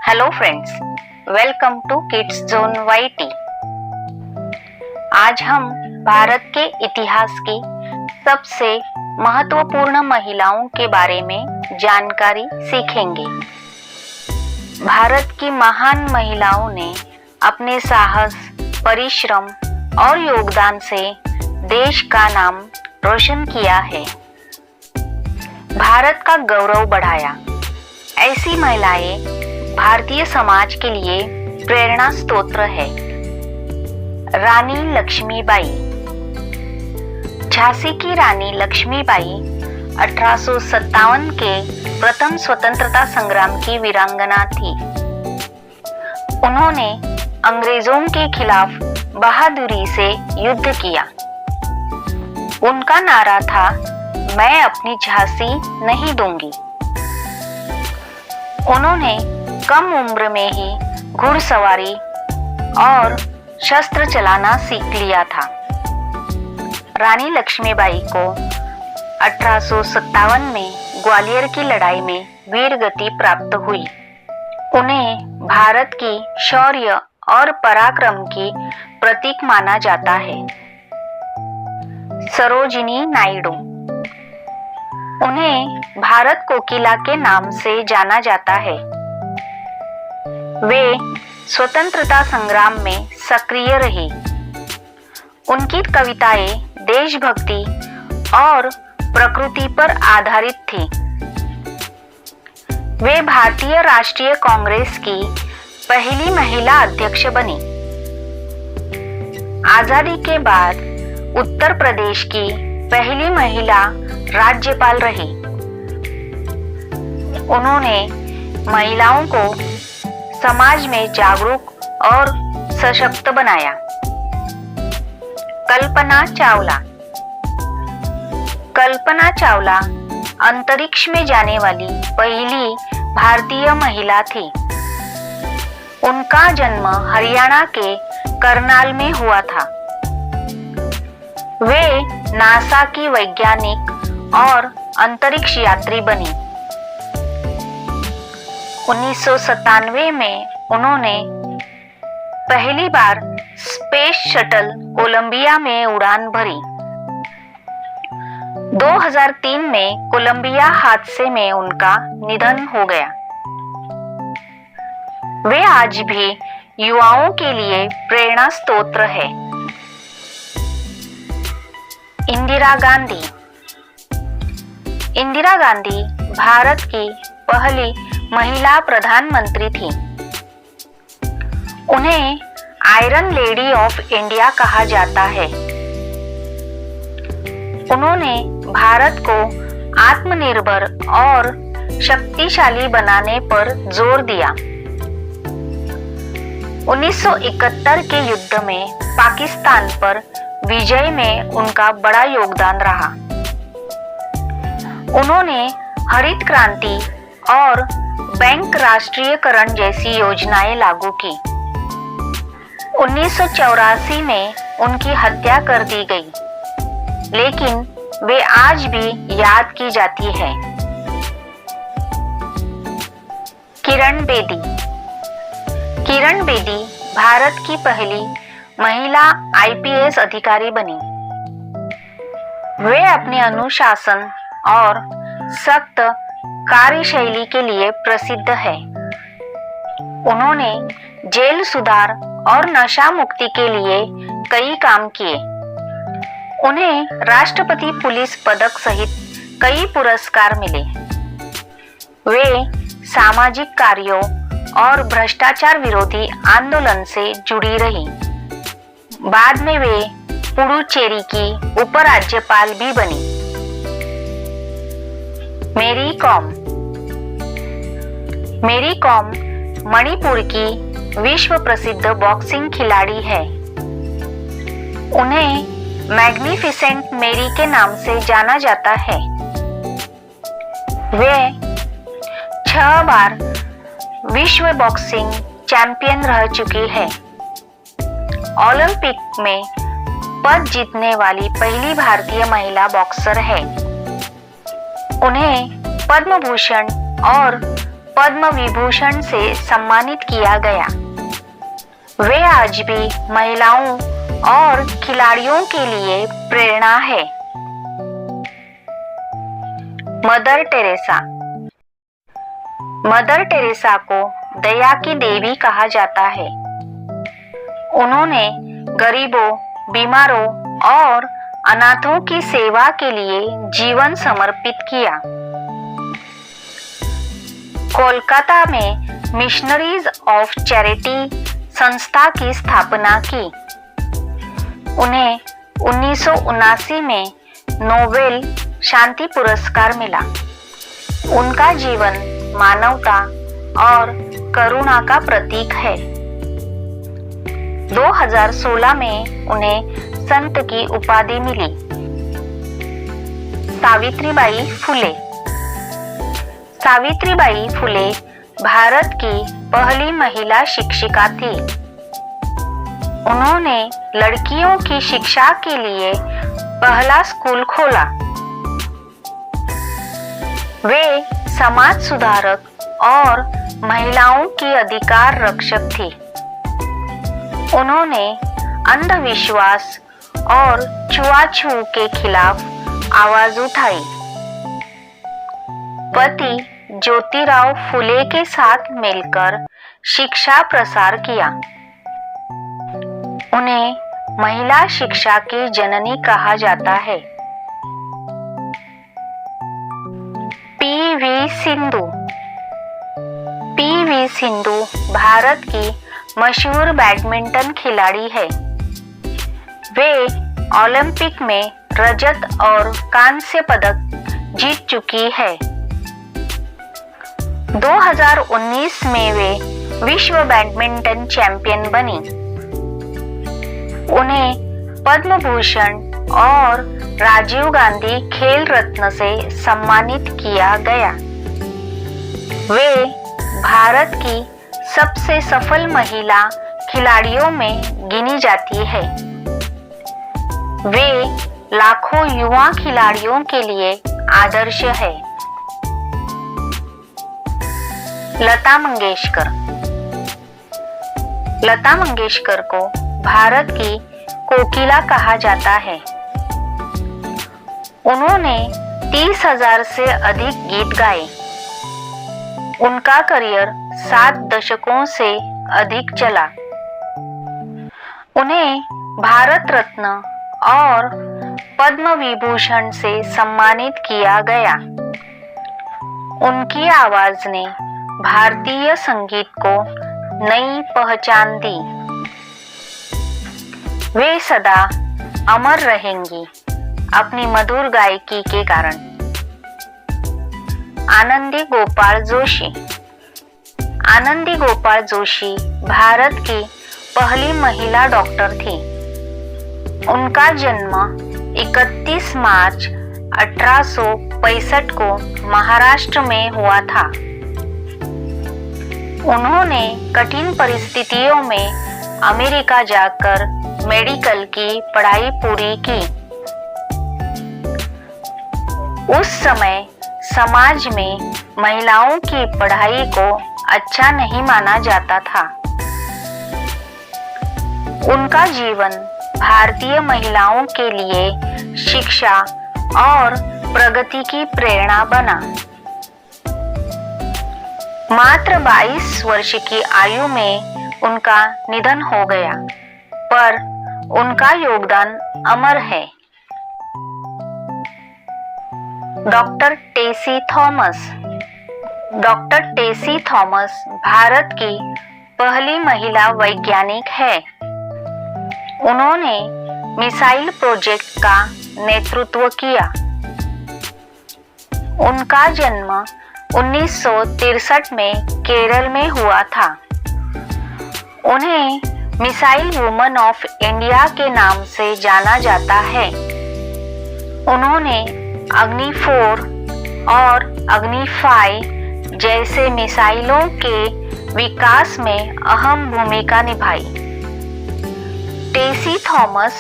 Hello friends, welcome to kids zone YT। आज हम भारत के इतिहास की सबसे महत्वपूर्ण महिलाओं के बारे में जानकारी सीखेंगे। भारत की महान महिलाओं ने अपने साहस, परिश्रम और योगदान से देश का नाम रोशन किया है, भारत का गौरव बढ़ाया। ऐसी महिलाएं भारतीय समाज के लिए प्रेरणा स्रोत है। रानी लक्ष्मीबाई। झांसी की रानी लक्ष्मीबाई 1857 के प्रथम स्वतंत्रता संग्राम की वीरांगना थी। उन्होंने अंग्रेजों के खिलाफ बहादुरी से युद्ध किया। उनका नारा था, मैं अपनी झांसी नहीं दूंगी। उन्होंने कम उम्र में ही घुड़सवारी और शस्त्र चलाना सीख लिया था। रानी लक्ष्मीबाई को 1857 में ग्वालियर की लड़ाई में वीरगति प्राप्त हुई। उन्हें भारत की शौर्य और पराक्रम की प्रतीक माना जाता है। सरोजिनी नायडू। उन्हें भारत कोकिला के नाम से जाना जाता है। वे स्वतंत्रता संग्राम में सक्रिय रही। उनकी कविताएं देशभक्ति और प्रकृति पर आधारित थी। वे भारतीय राष्ट्रीय कांग्रेस की पहली महिला अध्यक्ष बनी। आजादी के बाद उत्तर प्रदेश की पहली महिला राज्यपाल रही। उन्होंने महिलाओं को समाज में जागरूक और सशक्त बनाया। कल्पना चावला। कल्पना चावला अंतरिक्ष में जाने वाली पहली भारतीय महिला थी। उनका जन्म हरियाणा के करनाल में हुआ था। वे नासा की वैज्ञानिक और अंतरिक्ष यात्री बनी। 1997 में उन्होंने पहली बार स्पेस शटल कोलंबिया में उड़ान भरी। 2003 में कोलंबिया हादसे में उनका निधन हो गया। वे आज भी युवाओं के लिए प्रेरणा स्रोत है। इंदिरा गांधी। इंदिरा गांधी भारत की पहली महिला प्रधानमंत्री थी। उन्हें आयरन लेडी ऑफ इंडिया कहा जाता है। उन्होंने भारत को आत्मनिर्भर और शक्तिशाली बनाने पर जोर दिया। 1971 के युद्ध में पाकिस्तान पर विजय में उनका बड़ा योगदान रहा। उन्होंने हरित क्रांति और बैंक राष्ट्रीयकरण जैसी योजनाएं लागू की। 1984 में उनकी हत्या कर दी गई, लेकिन वे आज भी याद की जाती है। किरण बेदी। किरण बेदी भारत की पहली महिला IPS अधिकारी बनी। वे अपने अनुशासन और सख्त कार्यशैली के लिए प्रसिद्ध है। उन्होंने जेल सुधार और नशा मुक्ति के लिए कई काम किए। उन्हें राष्ट्रपति पुलिस पदक सहित कई पुरस्कार मिले। वे सामाजिक कार्यों और भ्रष्टाचार विरोधी आंदोलन से जुड़ी रही। बाद में वे पुडुचेरी की उपराज्यपाल भी बनी। मेरी कॉम। मेरी कॉम मणिपुर की विश्व प्रसिद्ध बॉक्सिंग खिलाड़ी है। उन्हें मैग्निफिसेंट मेरी के नाम से जाना जाता है। वे 6 बार विश्व बॉक्सिंग चैंपियन रह चुकी है। ओलंपिक में पद जीतने वाली पहली भारतीय महिला बॉक्सर है। उन्हें पद्म भूषण और पद्म विभूषण से सम्मानित किया गया। वे आज भी महिलाओं और खिलाड़ियों के लिए प्रेरणा है। Mother Teresa. मदर टेरेसा को दया की देवी कहा जाता है। उन्होंने गरीबों, बीमारों और अनाथों की सेवा के लिए जीवन समर्पित किया। कोलकाता में मिशनरीज ऑफ चैरिटी संस्था की स्थापना की। उन्हें 1979 में नोबेल शांति पुरस्कार मिला। उनका जीवन मानवता और करुणा का प्रतीक है। 2016 में उन्हें संत की उपाधि मिली। सावित्रीबाई फुले। सावित्रीबाई फुले भारत की पहली महिला शिक्षिका थी। उन्होंने लड़कियों की शिक्षा के लिए पहला स्कूल खोला। वे समाज सुधारक और महिलाओं की अधिकार रक्षक थी। उन्होंने अंधविश्वास और छुआछूत के खिलाफ आवाज उठाई। पति ज्योतिराव फुले के साथ मिलकर शिक्षा प्रसार किया। उन्हें महिला शिक्षा की जननी कहा जाता है। पीवी सिंधु। पीवी सिंधु भारत की मशहूर बैडमिंटन खिलाड़ी है। वे ओलंपिक में रजत और कांस्य पदक जीत चुकी है। 2019 में वे विश्व बैडमिंटन चैंपियन बनी। उन्हें पद्म भूषण और राजीव गांधी खेल रत्न से सम्मानित किया गया। वे भारत की सबसे सफल महिला खिलाड़ियों में गिनी जाती है। वे लाखों युवा खिलाड़ियों के लिए आदर्श है। लता मंगेशकर। लता मंगेशकर को भारत की कोकिला कहा जाता है। उन्होंने 30,000 से अधिक गीत गाए। उनका करियर 7 दशकों से अधिक चला। उन्हें भारत रत्न और पद्म विभूषण से सम्मानित किया गया। उनकी आवाज ने भारतीय संगीत को नई पहचान दी। वे सदा अमर रहेंगी अपनी मधुर गायकी के कारण। आनंदी गोपाल जोशी। आनंदी गोपाल जोशी भारत की पहली महिला डॉक्टर थी। उनका जन्म 31 मार्च 1865 को महाराष्ट्र में हुआ था। उन्होंने कठिन परिस्थितियों में अमेरिका जाकर मेडिकल की पढ़ाई पूरी की। उस समय समाज में महिलाओं की पढ़ाई को अच्छा नहीं माना जाता था। उनका जीवन भारतीय महिलाओं के लिए शिक्षा और प्रगति की प्रेरणा बना। मात्र 22 वर्ष की आयु में उनका निधन हो गया, पर उनका योगदान अमर है। डॉक्टर टेसी थॉमस। डॉक्टर टेसी थॉमस भारत की पहली महिला वैज्ञानिक है। उन्होंने मिसाइल प्रोजेक्ट का नेतृत्व किया। उनका जन्म 1963 में केरल में हुआ था। उन्हें मिसाइल वुमन ऑफ इंडिया के नाम से जाना जाता है। उन्होंने अग्नि 4 और अग्नि 5 जैसे मिसाइलों के विकास में अहम भूमिका निभाई। Tessy Thomas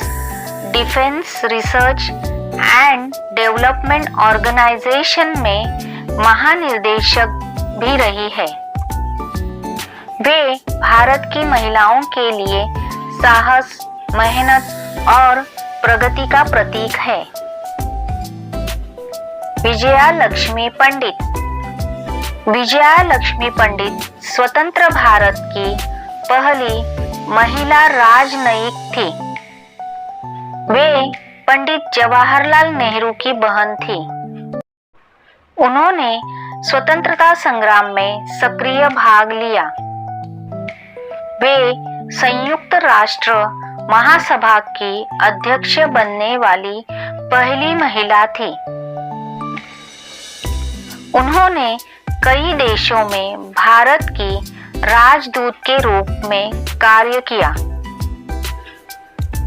defence research and development organisation में महानिर्देशक भी रही है। वे भारत की महिलाओं के लिए साहस, मेहनत और प्रगति का प्रतीक है। विजया लक्ष्मी पंडित। विजया लक्ष्मी पंडित स्वतंत्र भारत की पहली महिला राजनयिक थी। वे पंडित जवाहरलाल नेहरू की बहन थी। उन्होंने स्वतंत्रता संग्राम में सक्रिय भाग लिया। वे संयुक्त राष्ट्र महासभा की अध्यक्ष बनने वाली पहली महिला थी। उन्होंने कई देशों में भारत की राजदूत के रूप में कार्य किया।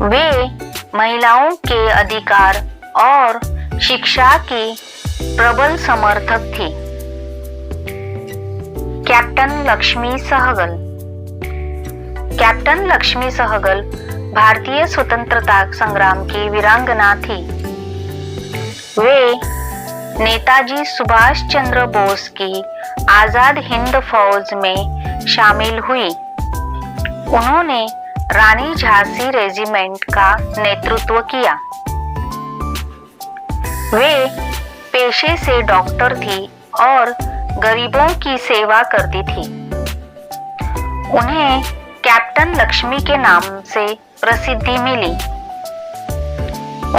वे महिलाओं के अधिकार और शिक्षा की प्रबल समर्थक थी। कैप्टन लक्ष्मी सहगल। कैप्टन लक्ष्मी सहगल भारतीय स्वतंत्रता संग्राम की वीरांगना थी। वे नेताजी सुभाष चंद्र बोस की आजाद हिंद फौज में शामिल हुई। उन्होंने रानी झांसी रेजिमेंट का नेतृत्व किया। वे पेशे से डॉक्टर थी और गरीबों की सेवा करती थी। उन्हें कैप्टन लक्ष्मी के नाम से प्रसिद्धि मिली।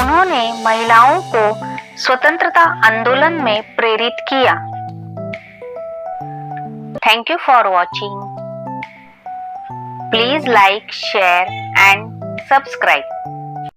उन्होंने महिलाओं को स्वतंत्रता आंदोलन में प्रेरित किया। Thank you for watching. Please like, share and subscribe.